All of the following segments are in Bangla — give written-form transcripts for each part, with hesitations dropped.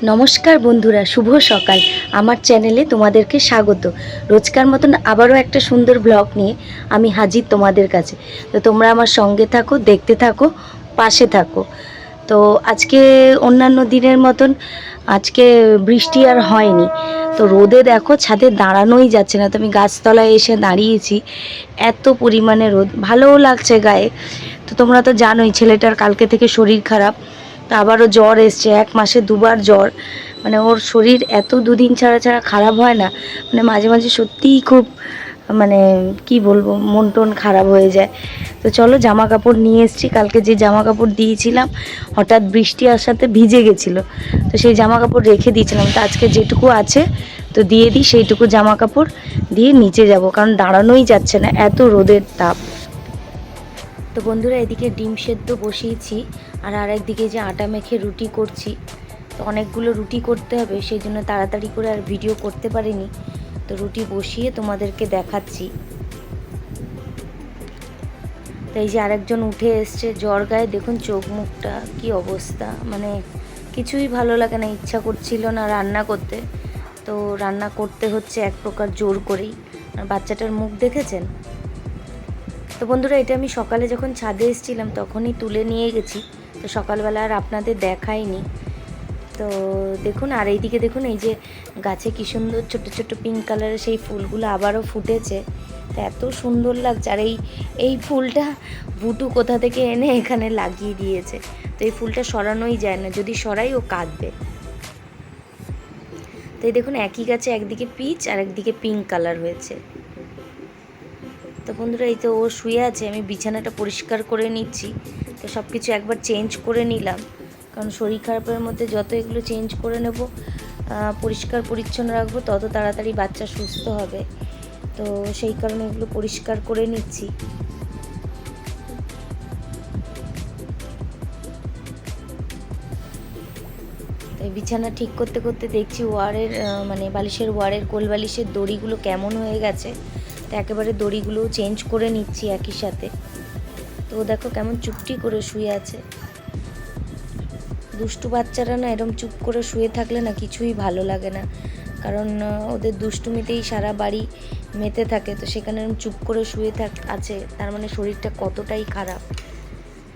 নমস্কার বন্ধুরা, শুভ সকাল। আমার চ্যানেলে তোমাদেরকে স্বাগত। রোজকার মতন আবারও একটা সুন্দর ব্লগ নিয়ে আমি হাজির তোমাদের কাছে। তো তোমরা আমার সঙ্গে থাকো, দেখতে থাকো, পাশে থাকো। তো আজকে অন্যান্য দিনের মতন আজকে বৃষ্টি আর হয়নি। তো রোদে দেখো ছাদে দাঁড়ানোই যাচ্ছে না। তো আমি গাছতলায় এসে দাঁড়িয়েছি, এত পরিমাণে রোদ, ভালোও লাগছে গায়ে। তো তোমরা তো জানোই ছেলেটার কালকে থেকে শরীর খারাপ। তো আবারও জ্বর এসছে, 1 মাসে 2বার জ্বর। মানে ওর শরীর এত দুদিন ছাড়া ছাড়া খারাপ হয় না, মানে মাঝে মাঝে সত্যিই খুব, মানে কি বলবো, মন টন খারাপ হয়ে যায়। তো চলো, জামা কাপড় নিয়ে এসেছি। কালকে যে জামা কাপড় দিয়েছিলাম হঠাৎ বৃষ্টি আসাতে ভিজে গেছিলো, তো সেই জামা কাপড় রেখে দিয়েছিলাম। তো আজকে যেটুকু আছে তো দিয়ে দিই, সেইটুকু জামা কাপড় দিয়ে নিচে যাব, কারণ দাঁড়ানোই যাচ্ছে না, এত রোদের তাপ। তো বন্ধুরা, এদিকে ডিম সেদ্ধ বসিয়েছি, আর একদিকে যে আটা মেখে রুটি করছি। তো অনেকগুলো রুটি করতে হবে, সেই জন্য তাড়াতাড়ি করে আর ভিডিও করতে পারিনি। তো রুটি বসিয়ে তোমাদেরকে দেখাচ্ছি। তো এই যে আরেকজন উঠে এসছে জ্বর গায়ে, দেখুন চোখ মুখটা কি অবস্থা, মানে কিছুই ভালো লাগে না, ইচ্ছা করছিল না রান্না করতে। তো রান্না করতে হচ্ছে এক প্রকার জোর করেই। আর বাচ্চাটার মুখ দেখেছেন? তো বন্ধুরা, এটা আমি সকালে যখন ছাদে এসেছিলাম তখনই তুলে নিয়ে গেছি। তো সকালবেলা আর আপনাদের দেখাইনি। তো দেখুন, আর এইদিকে দেখুন, এই যে গাছে কী সুন্দর ছোটো ছোটো পিঙ্ক কালারের সেই ফুলগুলো আবারও ফুটেছে। তো এত সুন্দর লাগছে। আর এই ফুলটা বুটু কোথা থেকে এনে এখানে লাগিয়ে দিয়েছে। তো এই ফুলটা সরানোই যায় না, যদি সরাই ও কাঁদবে। তো এই দেখুন, একই গাছে একদিকে পিচ আর একদিকে পিঙ্ক কালার হয়েছে। তো বন্ধুরা, এই তো ও শুয়ে আছে, আমি বিছানাটা পরিষ্কার করে নিচ্ছি। তো সব কিছু একবার চেঞ্জ করে নিলাম, কারণ শরীর খারাপের মধ্যে যত এগুলো চেঞ্জ করে নেব, পরিষ্কার পরিচ্ছন্ন রাখবো, তত তাড়াতাড়ি বাচ্চা সুস্থ হবে। তো সেই কারণে এগুলো পরিষ্কার করে নিচ্ছি। তো এই বিছানা ঠিক করতে করতে দেখছি ওয়ারের, মানে বালিশের ওয়ারের কোল বালিশের দড়িগুলো কেমন হয়ে গেছে। তো একেবারে দড়িগুলোও চেঞ্জ করে নিচ্ছি একই সাথে। তো দেখো কেমন চুপটি করে শুয়ে আছে। দুষ্টু বাচ্চারা না এরম চুপ করে শুয়ে থাকলে না কিছুই ভালো লাগে না, কারণ ওদের দুষ্টুমিতেই সারা বাড়ি মেতে থাকে। তো সেখানে এরম চুপ করে শুয়ে আছে, তার মানে শরীরটা কতটাই খারাপ।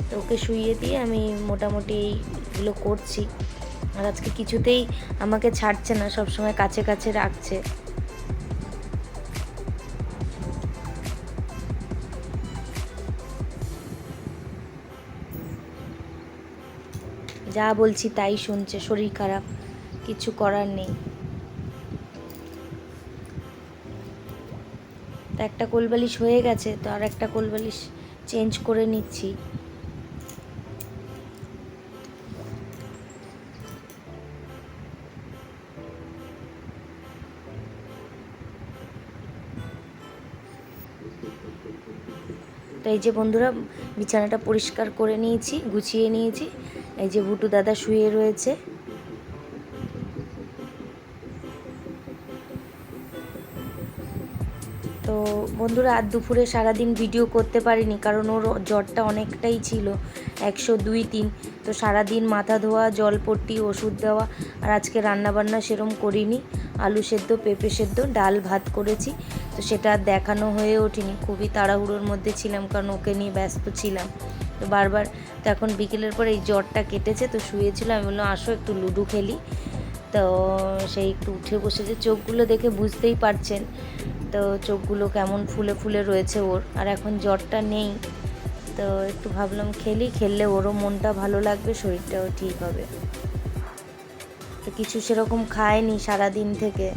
তো ওকে শুইয়ে দিয়ে আমি মোটামুটি এইগুলো করছি। আর আজকে কিছুতেই আমাকে ছাড়ছে না, সবসময় কাছে কাছে রাখছে। যা বলছি তাই শুনছে, শরীর খারাপ, কিছু করার নেই। তো একটা কোলবালিশ হয়ে গেছে, তো আর একটা কোলবালিশ চেঞ্জ করে নিচ্ছি। তো এই যে বন্ধুরা, বিছানাটা পরিষ্কার করে নিয়েছি, গুছিয়ে নিয়েছি। এই যে বুটু দাদা শুয়ে রয়েছে। তো বন্ধুরা, আজ দুপুরে সারাদিন ভিডিও করতে পারিনি, কারণ ওর জ্বরটা অনেকটাই ছিল, 102-3। তো সারাদিন মাথা ধোয়া, জলপট্টি, ওষুধ দেওয়া। আর আজকে রান্নাবান্না সেরম করিনি, আলু সেদ্ধ, পেঁপে সেদ্ধ, ডাল ভাত করেছি। তো সেটা আর দেখানো হয়ে ওঠেনি, খুবই তাড়াহুড়োর মধ্যে ছিলাম, কারণ ওকে নিয়ে ব্যস্ত ছিলাম। তো বারবার, তো এখন বিকেলের পর এই জ্বরটা কেটেছে, তো শুয়েছিল। আমি বললাম আসো একটু লুডো খেলি। তো সেই একটু উঠে বসেছে, চোখগুলো দেখে বুঝতেই পারছেন। তো চোখগুলো কেমন ফুলে ফুলে রয়েছে ওর, আর এখন জ্বরটা নেই। তো একটু ভাবলাম খেললে ওরও মনটা ভালো লাগবে, শরীরটাও ঠিক হবে। তো কিছু সেরকম খায়নি সারাদিন থেকে,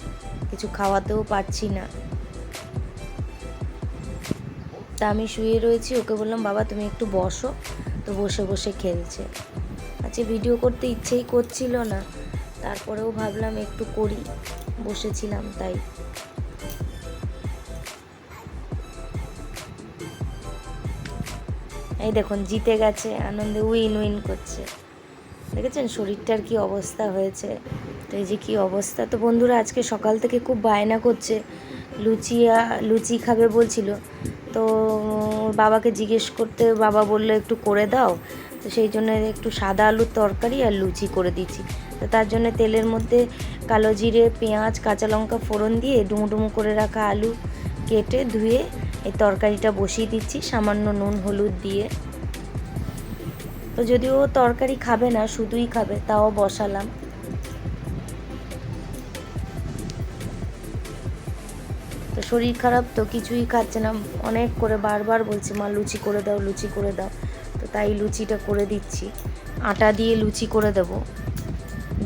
কিছু খাওয়াতেও পারছি না। তা আমি শুয়ে রয়েছি, ওকে বললাম বাবা তুমি একটু বসো। তো বসে বসে খেলছে। আচ্ছা, ভিডিও করতে ইচ্ছেই করছিল না, তারপরেও ভাবলাম একটু করি, বসেছিলাম তাই। এই দেখুন জিতে গেছে, আনন্দে উইন উইন করছে। দেখেছেন শরীরটার কি অবস্থা হয়েছে। তো এই যে কী অবস্থা। তো বন্ধুরা, আজকে সকাল থেকে খুব বায়না করছে, লুচি খাবে বলছিল। তো ওর বাবাকে জিজ্ঞেস করতে, বাবা বললো একটু করে দাও। তো সেই জন্য একটু সাদা আলুর তরকারি আর লুচি করে দিচ্ছি। তো তার জন্য তেলের মধ্যে কালো জিরে, পেঁয়াজ, কাঁচা লঙ্কা ফোড়ন দিয়ে ডুমো ডুমো করে রাখা আলু কেটে ধুয়ে এই তরকারিটা বসিয়ে দিচ্ছি সামান্য নুন হলুদ দিয়ে। তো যদিও তরকারি খাবে না, শুধুই খাবে, তাও বসালাম। তো শরীর খারাপ তো কিছুই খাচ্ছে না, অনেক করে বারবার বলছে মা লুচি করে দাও, লুচি করে দাও। তো তাই লুচিটা করে দিচ্ছি, আটা দিয়ে লুচি করে দেব।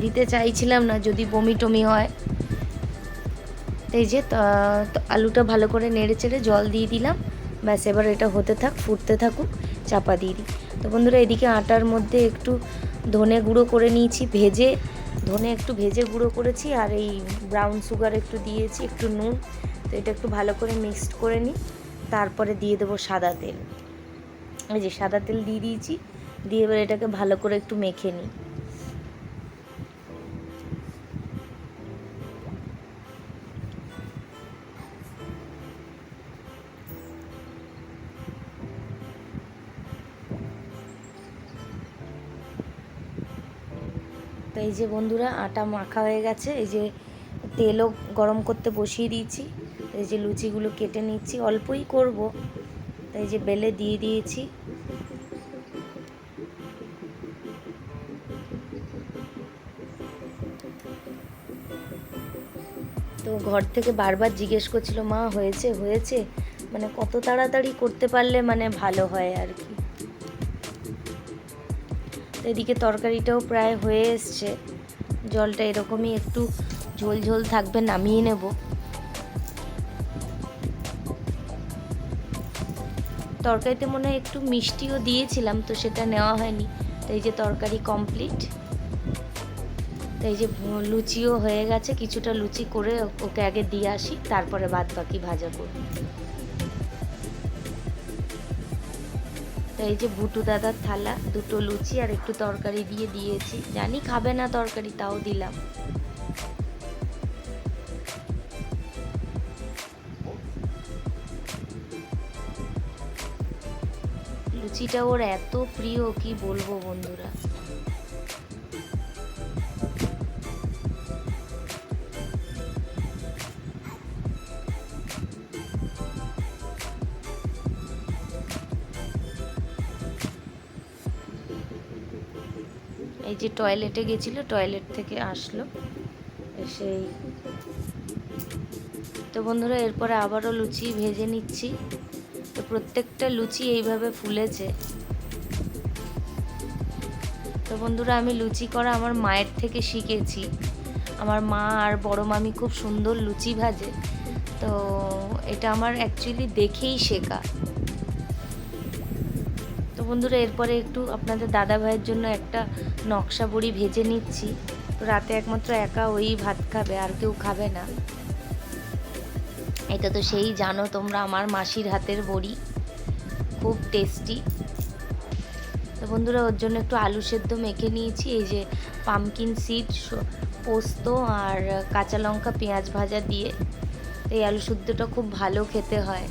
দিতে চাইছিলাম না যদি বমি টমি হয়। এই যে আলুটা ভালো করে নেড়ে চেড়ে জল দিয়ে দিলাম, ব্যাস এবার এটা হতে থাক, ফুটতে থাকুক, চাপা দিয়ে দিই। তো বন্ধুরা এদিকে আটার মধ্যে একটু ধনে গুঁড়ো করে নিয়েছি ভেজে, ধনে একটু ভেজে গুঁড়ো করেছি, আর এই ব্রাউন সুগার একটু দিয়েছি, একটু নুন। তো এটা একটু ভালো করে মিক্সড করে নিই, তারপরে দিয়ে দেবো সাদা তেল। এই যে সাদা তেল দিয়ে দিয়েছি, দিয়ে এবার এটাকে ভালো করে একটু মেখে নিই। তো এই যে বন্ধুরা আটা মাখা হয়ে গেছে, এই যে তেলও গরম করতে বসিয়ে দিয়েছি। এই যে লুচিগুলো কেটে নিচ্ছি, অল্পই করব, তাই যে বেলে দিয়ে দিয়েছি। তো ঘর থেকে বারবার জিজ্ঞেস করছিল মা হয়েছে হয়েছে, মানে কত তাড়াতাড়ি করতে পারলে মানে ভালো হয় আর কি। তো এদিকে তরকারিটাও প্রায় হয়ে এসছে, জলটা এরকমই একটু ঝোল ঝোল থাকবে, নামিয়ে নেব। তরকারিতে মনে হয় একটু মিষ্টিও দিয়েছিলাম, তো সেটা নেওয়া হয়নি। তো এই যে তরকারি কমপ্লিট। তো এই যে লুচিও হয়ে গেছে, কিছুটা লুচি করে ওকে আগে দিয়ে আসি, তারপরে বাদ বাকি ভাজা করব। তো এই যে ভুটু দাদার থালা, দুটো লুচি আর একটু তরকারি দিয়ে দিয়েছি, জানি খাবে না তরকারি, তাও দিলাম। লুচিটা ওর এত প্রিয়, কি বলবো বন্ধুরা। এই যে টয়লেটে গেছিলো, টয়লেট থেকে আসলো, সেই। তো বন্ধুরা এরপরে আবারও লুচি ভেজে নিচ্ছি। তো প্রত্যেকটা লুচি এইভাবে ফুলেছে। তো বন্ধুরা আমি লুচি করা আমার মায়ের থেকে শিখেছি। আমার মা আর বড় মামি খুব সুন্দর লুচি ভাজে, তো এটা আমার অ্যাকচুয়ালি দেখেই শেখা। তো বন্ধুরা এরপরে একটু আপনাদের দাদা ভাইয়ের জন্য একটা নকশা বড়ি ভেজে নিচ্ছি। তো রাতে একমাত্র একা ওই ভাত খাবে, আর কেউ খাবে না। এটা তো সেই জানো তোমরা, আমার মাসির হাতের বড়ি খুব টেস্টি। তো বন্ধুরা ওর জন্য একটু আলু সেদ্ধ মেখে নিয়েছি, এই যে পামকিন সিড, পোস্ত আর কাঁচা লঙ্কা পেঁয়াজ ভাজা দিয়ে। এই আলু সেদ্ধটা খুব ভালো খেতে হয়,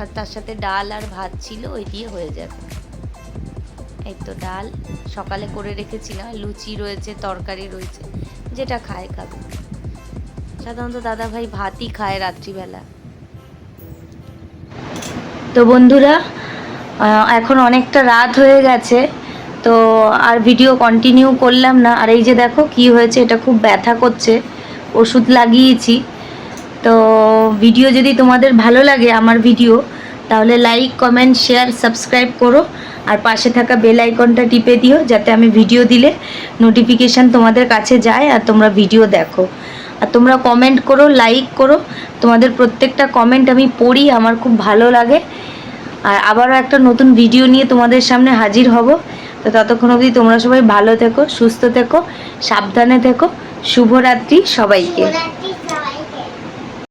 আর তার সাথে ডাল আর ভাত ছিল, ওই দিয়ে হয়ে যাবে। এই তো ডাল সকালে করে রেখেছিলাম, লুচি রয়েছে, তরকারি রয়েছে, যেটা খায় খাবে। সাধারণত দাদা ভাই ভাতই খায় রাত্রিবেলা। তো বন্ধুরা এখন অনেকটা রাত হয়ে গেছে, তো আর ভিডিও কন্টিনিউ করলাম না। আর এই যে দেখো কি হয়েছে, এটা খুব ব্যথা করছে, ওষুধ লাগিয়েছি। তো ভিডিও যদি তোমাদের ভালো লাগে আমার ভিডিও, তাহলে লাইক কমেন্ট শেয়ার সাবস্ক্রাইব করো, আর পাশে থাকা বেল আইকনটা টিপে দিও, যাতে আমি ভিডিও দিলে নোটিফিকেশান তোমাদের কাছে যায় আর তোমরা ভিডিও দেখো। আর তোমরা কমেন্ট করো, লাইক করো, তোমাদের প্রত্যেকটা কমেন্ট আমি পড়ি, আমার খুব ভালো লাগে। আর আবারও একটা নতুন ভিডিও নিয়ে তোমাদের সামনে হাজির হব। তো ততক্ষণ অবধি তোমরা সবাই ভালো থেকো, সুস্থ থেকো, সাবধানে থেকো। শুভরাত্রি সবাইকে।